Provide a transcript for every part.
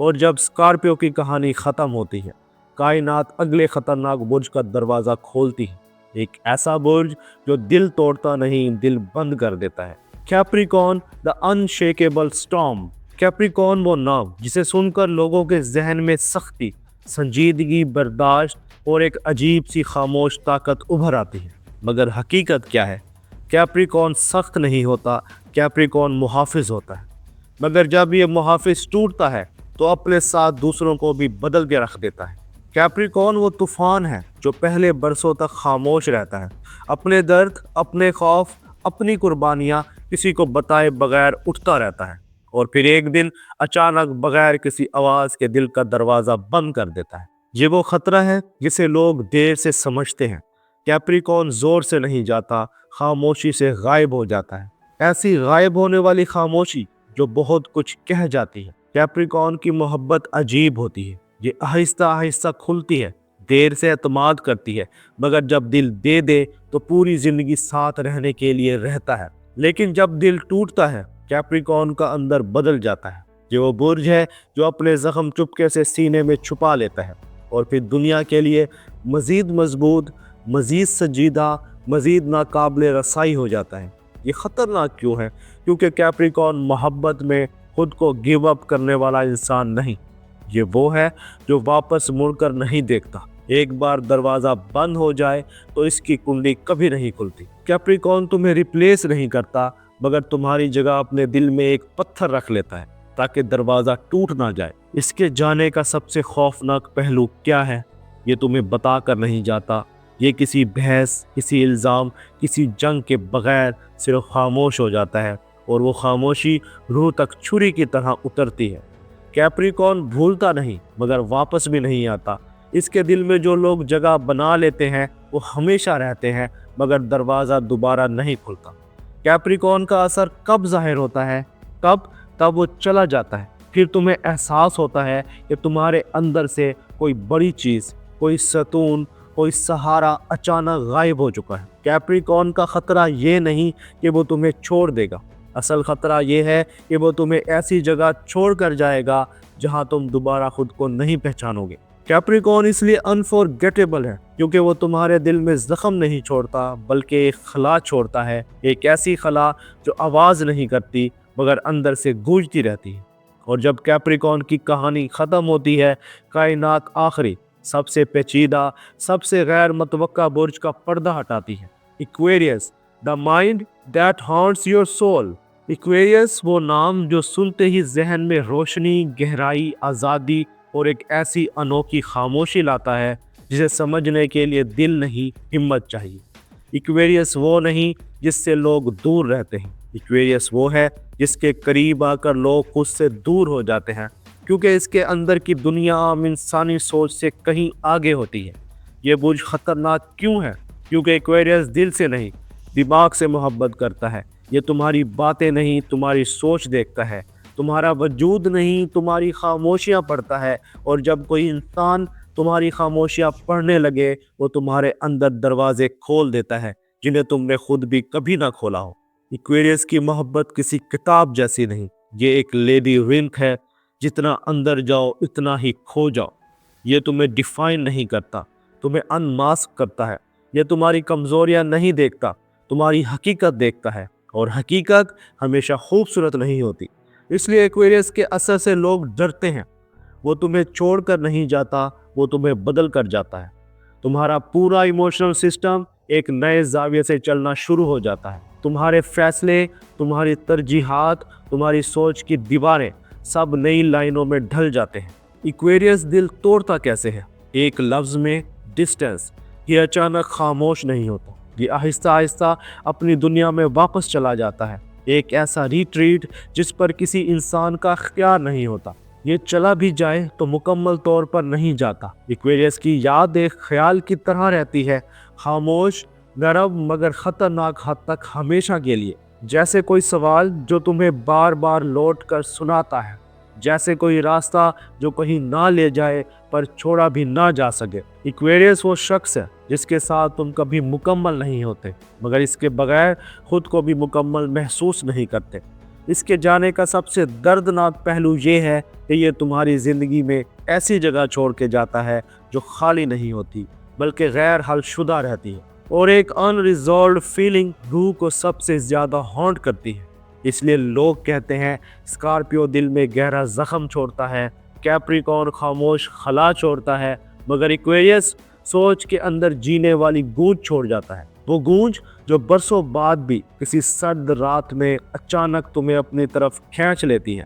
اور جب اسکارپیو کی کہانی ختم ہوتی ہے، کائنات اگلے خطرناک برج کا دروازہ کھولتی ہے، ایک ایسا برج جو دل توڑتا نہیں، دل بند کر دیتا ہے۔ کیپریکارن دا انشیکیبل سٹارم۔ کیپریکارن وہ نام جسے سن کر لوگوں کے ذہن میں سختی، سنجیدگی، برداشت اور ایک عجیب سی خاموش طاقت ابھر آتی ہے، مگر حقیقت کیا ہے؟ کیپریکارن سخت نہیں ہوتا، کیپریکارن محافظ ہوتا ہے، مگر جب یہ محافظ ٹوٹتا ہے تو اپنے ساتھ دوسروں کو بھی بدل کے رکھ دیتا ہے۔ کیپریکارن وہ طوفان ہے جو پہلے برسوں تک خاموش رہتا ہے، اپنے درد، اپنے خوف، اپنی قربانیاں کسی کو بتائے بغیر اٹھتا رہتا ہے، اور پھر ایک دن اچانک بغیر کسی آواز کے دل کا دروازہ بند کر دیتا ہے۔ یہ وہ خطرہ ہے جسے لوگ دیر سے سمجھتے ہیں۔ کیپریکارن زور سے نہیں جاتا، خاموشی سے غائب ہو جاتا ہے، ایسی غائب ہونے والی خاموشی جو بہت کچھ کہہ جاتی ہے۔ کیپریکارن کی محبت عجیب ہوتی ہے، یہ آہستہ آہستہ کھلتی ہے، دیر سے اعتماد کرتی ہے، مگر جب دل دے دے تو پوری زندگی ساتھ رہنے کے لیے رہتا ہے۔ لیکن جب دل ٹوٹتا ہے، کیپریکارن کا اندر بدل جاتا ہے۔ یہ وہ برج ہے جو اپنے زخم چپکے سے سینے میں چھپا لیتا ہے، اور پھر دنیا کے لیے مزید مضبوط، مزید سنجیدہ، مزید ناقابل رسائی ہو جاتا ہے۔ یہ خطرناک کیوں ہے؟ کیونکہ کیپریکارن محبت میں خود کو گیو اپ کرنے والا انسان نہیں، یہ وہ ہے جو واپس مڑ کر نہیں دیکھتا۔ ایک بار دروازہ بند ہو جائے تو اس کی کنڈی کبھی نہیں کھلتی۔ کیپریکارن تمہیں ریپلیس نہیں کرتا، مگر تمہاری جگہ اپنے دل میں ایک پتھر رکھ لیتا ہے تاکہ دروازہ ٹوٹ نہ جائے۔ اس کے جانے کا سب سے خوفناک پہلو کیا ہے؟ یہ تمہیں بتا کر نہیں جاتا، یہ کسی بحث، کسی الزام، کسی جنگ کے بغیر صرف خاموش ہو جاتا ہے، اور وہ خاموشی روح تک چھری کی طرح اترتی ہے۔ کیپریکارن بھولتا نہیں، مگر واپس بھی نہیں آتا۔ اس کے دل میں جو لوگ جگہ بنا لیتے ہیں وہ ہمیشہ رہتے ہیں، مگر دروازہ دوبارہ نہیں کھلتا۔ کیپریکارن کا اثر کب ظاہر ہوتا ہے؟ تب وہ چلا جاتا ہے، پھر تمہیں احساس ہوتا ہے کہ تمہارے اندر سے کوئی بڑی چیز، کوئی ستون، کوئی سہارا اچانک غائب ہو چکا ہے۔ کیپریکارن کا خطرہ یہ نہیں کہ وہ تمہیں چھوڑ دے گا، اصل خطرہ یہ ہے کہ وہ تمہیں ایسی جگہ چھوڑ کر جائے گا جہاں تم دوبارہ خود کو نہیں پہچانو گے۔ کیپریکارن اس لیے انفارگیٹیبل ہے کیونکہ وہ تمہارے دل میں زخم نہیں چھوڑتا، بلکہ ایک خلا چھوڑتا ہے، ایک ایسی خلا جو آواز نہیں کرتی مگر اندر سے گونجتی رہتی ہے۔ اور جب کیپریکارن کی کہانی ختم ہوتی ہے، کائنات آخری، سب سے پیچیدہ، سب سے غیر متوقع برج کا پردہ ہٹاتی ہے۔ Aquarius, the mind that haunts your soul. Aquarius وہ نام جو سنتے ہی ذہن میں روشنی، گہرائی، آزادی اور ایک ایسی انوکھی خاموشی لاتا ہے جسے سمجھنے کے لیے دل نہیں، ہمت چاہیے۔ ایکویریس وہ نہیں جس سے لوگ دور رہتے ہیں، ایکویریس وہ ہے جس کے قریب آ کر لوگ خود سے دور ہو جاتے ہیں، کیونکہ اس کے اندر کی دنیا عام انسانی سوچ سے کہیں آگے ہوتی ہے۔ یہ برج خطرناک کیوں ہے؟ کیونکہ ایکویریس دل سے نہیں، دماغ سے محبت کرتا ہے۔ یہ تمہاری باتیں نہیں، تمہاری سوچ دیکھتا ہے، تمہارا وجود نہیں، تمہاری خاموشیاں پڑھتا ہے، اور جب کوئی انسان تمہاری خاموشیاں پڑھنے لگے وہ تمہارے اندر دروازے کھول دیتا ہے جنہیں تم نے خود بھی کبھی نہ کھولا ہو۔ ایکویریس کی محبت کسی کتاب جیسی نہیں، یہ ایک لیڈی رنک ہے، جتنا اندر جاؤ اتنا ہی کھو جاؤ۔ یہ تمہیں ڈیفائن نہیں کرتا، تمہیں ان ماسک کرتا ہے۔ یہ تمہاری کمزوریاں نہیں دیکھتا، تمہاری حقیقت دیکھتا ہے، اور حقیقت ہمیشہ خوبصورت نہیں ہوتی۔ اس لیے ایکویریس کے اثر سے لوگ ڈرتے ہیں۔ وہ تمہیں چھوڑ کر نہیں جاتا، وہ تمہیں بدل کر جاتا ہے۔ تمہارا پورا ایموشنل سسٹم ایک نئے زاویے سے چلنا شروع ہو جاتا ہے۔ تمہارے فیصلے، تمہاری ترجیحات، تمہاری سوچ کی دیواریں سب نئی لائنوں میں ڈھل جاتے ہیں۔ ایکویریس دل توڑتا کیسے ہے؟ ایک لفظ میں، ڈسٹنس۔ یہ اچانک خاموش نہیں ہوتا، یہ آہستہ آہستہ اپنی دنیا میں واپس چلا جاتا ہے۔ ایک ایسا ریٹریٹ جس پر کسی انسان کا اختیار نہیں ہوتا۔ یہ چلا بھی جائے تو مکمل طور پر نہیں جاتا۔ ایکویریس کی یاد ایک خیال کی طرح رہتی ہے، خاموش، نرم، مگر خطرناک حد تک ہمیشہ کے لیے۔ جیسے کوئی سوال جو تمہیں بار بار لوٹ کر سناتا ہے، جیسے کوئی راستہ جو کہیں نہ لے جائے پر چھوڑا بھی نہ جا سکے۔ ایکویریس وہ شخص ہے جس کے ساتھ تم کبھی مکمل نہیں ہوتے، مگر اس کے بغیر خود کو بھی مکمل محسوس نہیں کرتے۔ اس کے جانے کا سب سے دردناک پہلو یہ ہے کہ یہ تمہاری زندگی میں ایسی جگہ چھوڑ کے جاتا ہے جو خالی نہیں ہوتی بلکہ غیر حل شدہ رہتی ہے، اور ایک انریزولوڈ فیلنگ روح کو سب سے زیادہ ہانٹ کرتی ہے۔ اس لیے لوگ کہتے ہیں اسکارپیو دل میں گہرا زخم چھوڑتا ہے، کیپریکارن خاموش خلا چھوڑتا ہے، مگر ایکویریس سوچ کے اندر جینے والی گونج چھوڑ جاتا ہے، وہ گونج جو برسوں بعد بھی کسی سرد رات میں اچانک تمہیں اپنی طرف کھینچ لیتی ہے،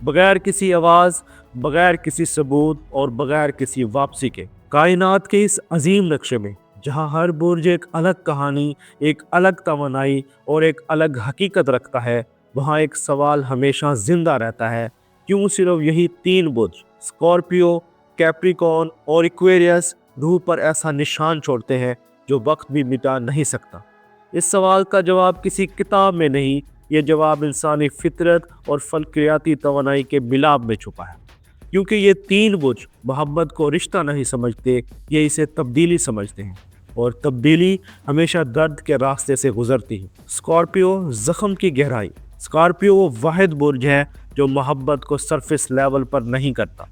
بغیر کسی آواز، بغیر کسی ثبوت اور بغیر کسی واپسی کے۔ کائنات کے اس عظیم نقشے میں جہاں ہر برج ایک الگ کہانی، ایک الگ توانائی اور ایک الگ حقیقت رکھتا ہے، وہاں ایک سوال ہمیشہ زندہ رہتا ہے، کیوں صرف یہی 3 برج اسکارپیو، کیپریکارن اور ایکویریس روح پر ایسا نشان چھوڑتے ہیں جو وقت بھی مٹا نہیں سکتا؟ اس سوال کا جواب کسی کتاب میں نہیں، یہ جواب انسانی فطرت اور فلکیاتی توانائی کے ملاپ میں چھپا ہے، کیونکہ یہ 3 برج محبت کو رشتہ نہیں سمجھتے، یہ اسے تبدیلی سمجھتے ہیں، اور تبدیلی ہمیشہ درد کے راستے سے گزرتی ہے۔ اسکارپیو زخم کی گہرائی۔ اسکارپیو وہ واحد برج ہے جو محبت کو سرفیس لیول پر نہیں کرتا،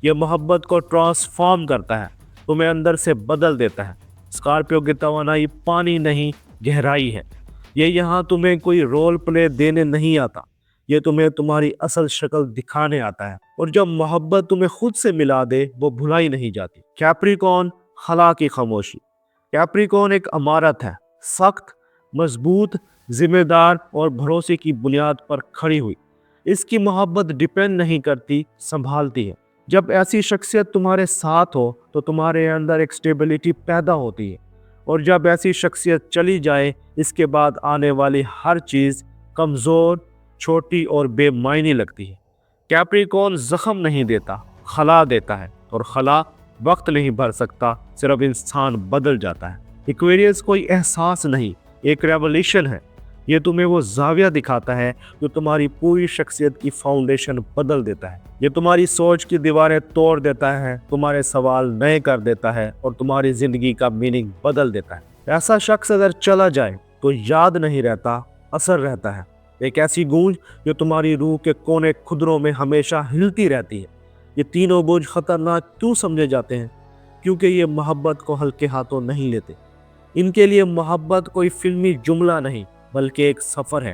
یہ محبت کو ٹرانسفارم کرتا ہے، تمہیں اندر سے بدل دیتا ہے۔ اسکارپیو کی توانائی پانی نہیں، گہرائی ہے۔ یہ یہاں تمہیں کوئی رول پلے دینے نہیں آتا، یہ تمہیں تمہاری اصل شکل دکھانے آتا ہے، اور جب محبت تمہیں خود سے ملا دے وہ بھلائی نہیں جاتی۔ کیپریکارن خلا کی خاموشی۔ کیپریکارن ایک عمارت ہے، سخت، مضبوط، ذمہ دار اور بھروسے کی بنیاد پر کھڑی ہوئی۔ اس کی محبت ڈیپینڈ نہیں کرتی، سنبھالتی ہے۔ جب ایسی شخصیت تمہارے ساتھ ہو تو تمہارے اندر ایک سٹیبلٹی پیدا ہوتی ہے، اور جب ایسی شخصیت چلی جائے اس کے بعد آنے والی ہر چیز کمزور، چھوٹی اور بے معنی لگتی ہے۔ کیپریکارن زخم نہیں دیتا، خلا دیتا ہے، اور خلا وقت نہیں بھر سکتا، صرف انسان بدل جاتا ہے۔ ایکویریس کوئی احساس نہیں، ایک ریولیوشن ہے۔ یہ تمہیں وہ زاویہ دکھاتا ہے جو تمہاری پوری شخصیت کی فاؤنڈیشن بدل دیتا ہے۔ یہ تمہاری سوچ کی دیواریں توڑ دیتا ہے، تمہارے سوال نئے کر دیتا ہے، اور تمہاری زندگی کا میننگ بدل دیتا ہے۔ ایسا شخص اگر چلا جائے تو یاد نہیں رہتا، اثر رہتا ہے، ایک ایسی گونج جو تمہاری روح کے کونے خدروں میں ہمیشہ ہلتی رہتی ہے۔ یہ تینوں برج خطرناک کیوں سمجھے جاتے ہیں؟ کیونکہ یہ محبت کو ہلکے ہاتھوں نہیں لیتے۔ ان کے لیے محبت کوئی فلمی جملہ نہیں بلکہ ایک سفر ہے،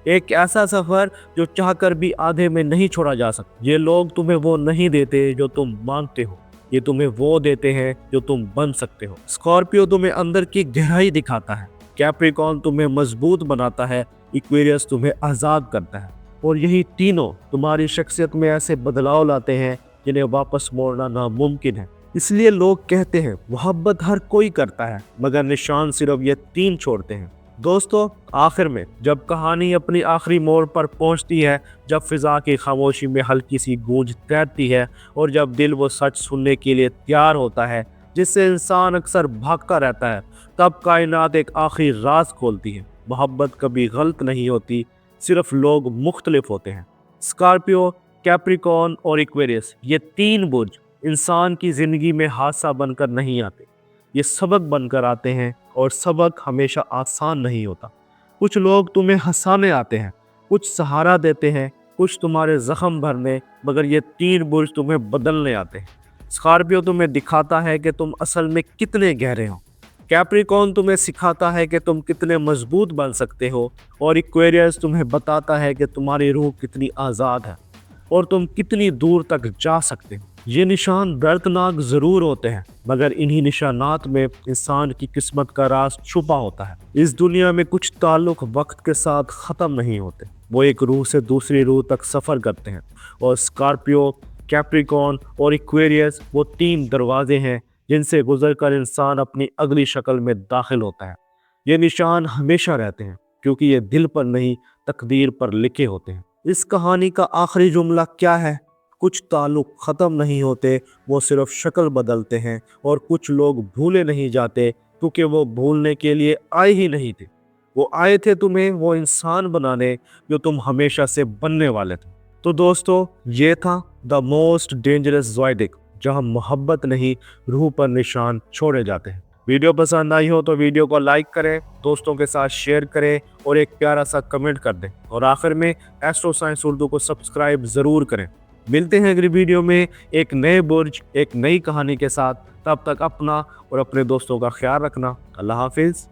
ایک ایسا سفر جو چاہ کر بھی آدھے میں نہیں چھوڑا جا سکتا۔ یہ لوگ تمہیں وہ نہیں دیتے جو تم مانگتے ہو، یہ تمہیں وہ دیتے ہیں جو تم بن سکتے ہو۔ اسکارپیو تمہیں اندر کی گہرائی دکھاتا ہے، کیپریکارن تمہیں مضبوط بناتا ہے، ایکویریس تمہیں آزاد کرتا ہے، اور یہی تینوں تمہاری شخصیت میں ایسے بدلاؤ لاتے ہیں جنہیں واپس موڑنا ناممکن ہے۔ اس لیے لوگ کہتے ہیں محبت ہر کوئی کرتا ہے، مگر نشان صرف یہ 3 چھوڑتے ہیں۔ دوستو، آخر میں جب کہانی اپنی آخری موڑ پر پہنچتی ہے، جب فضا کی خاموشی میں ہلکی سی گونج تیرتی ہے، اور جب دل وہ سچ سننے کے لیے تیار ہوتا ہے جس سے انسان اکثر بھاگتا رہتا ہے، تب کائنات ایک آخری راز کھولتی ہے۔ محبت کبھی غلط نہیں ہوتی، صرف لوگ مختلف ہوتے ہیں۔ اسکارپیو، کیپریکارن اور ایکویریس، یہ 3 برج انسان کی زندگی میں حادثہ بن کر نہیں آتے، یہ سبق بن کر آتے ہیں، اور سبق ہمیشہ آسان نہیں ہوتا۔ کچھ لوگ تمہیں ہنسانے آتے ہیں، کچھ سہارا دیتے ہیں، کچھ تمہارے زخم بھرنے، مگر یہ 3 برج تمہیں بدلنے آتے ہیں۔ اسکارپیو تمہیں دکھاتا ہے کہ تم اصل میں کتنے گہرے ہو، کیپریکارن تمہیں سکھاتا ہے کہ تم کتنے مضبوط بن سکتے ہو، اور ایکویریس تمہیں بتاتا ہے کہ تمہاری روح کتنی آزاد ہے اور تم کتنی دور تک جا سکتے ہو۔ یہ نشان دردناک ضرور ہوتے ہیں، مگر انہی نشانات میں انسان کی قسمت کا راز چھپا ہوتا ہے۔ اس دنیا میں کچھ تعلق وقت کے ساتھ ختم نہیں ہوتے، وہ ایک روح سے دوسری روح تک سفر کرتے ہیں، اور اسکارپیو، کیپریکارن اور ایکویریس وہ 3 دروازے ہیں جن سے گزر کر انسان اپنی اگلی شکل میں داخل ہوتا ہے۔ یہ نشان ہمیشہ رہتے ہیں کیونکہ یہ دل پر نہیں، تقدیر پر لکھے ہوتے ہیں۔ اس کہانی کا آخری جملہ کیا ہے؟ کچھ تعلق ختم نہیں ہوتے، وہ صرف شکل بدلتے ہیں، اور کچھ لوگ بھولے نہیں جاتے کیونکہ وہ بھولنے کے لیے آئے ہی نہیں تھے، وہ آئے تھے تمہیں وہ انسان بنانے جو تم ہمیشہ سے بننے والے تھے۔ تو دوستو، یہ تھا دا موسٹ ڈینجرس زوڈیاک، جہاں محبت نہیں، روح پر نشان چھوڑے جاتے ہیں۔ ویڈیو پسند آئی ہو تو ویڈیو کو لائک کریں، دوستوں کے ساتھ شیئر کریں اور ایک پیارا سا کمنٹ کر دیں، اور آخر میں ایسٹرو سائنس اردو کو سبسکرائب ضرور کریں۔ ملتے ہیں اگلی ویڈیو میں ایک نئے برج، ایک نئی کہانی کے ساتھ۔ تب تک اپنا اور اپنے دوستوں کا خیال رکھنا۔ اللہ حافظ۔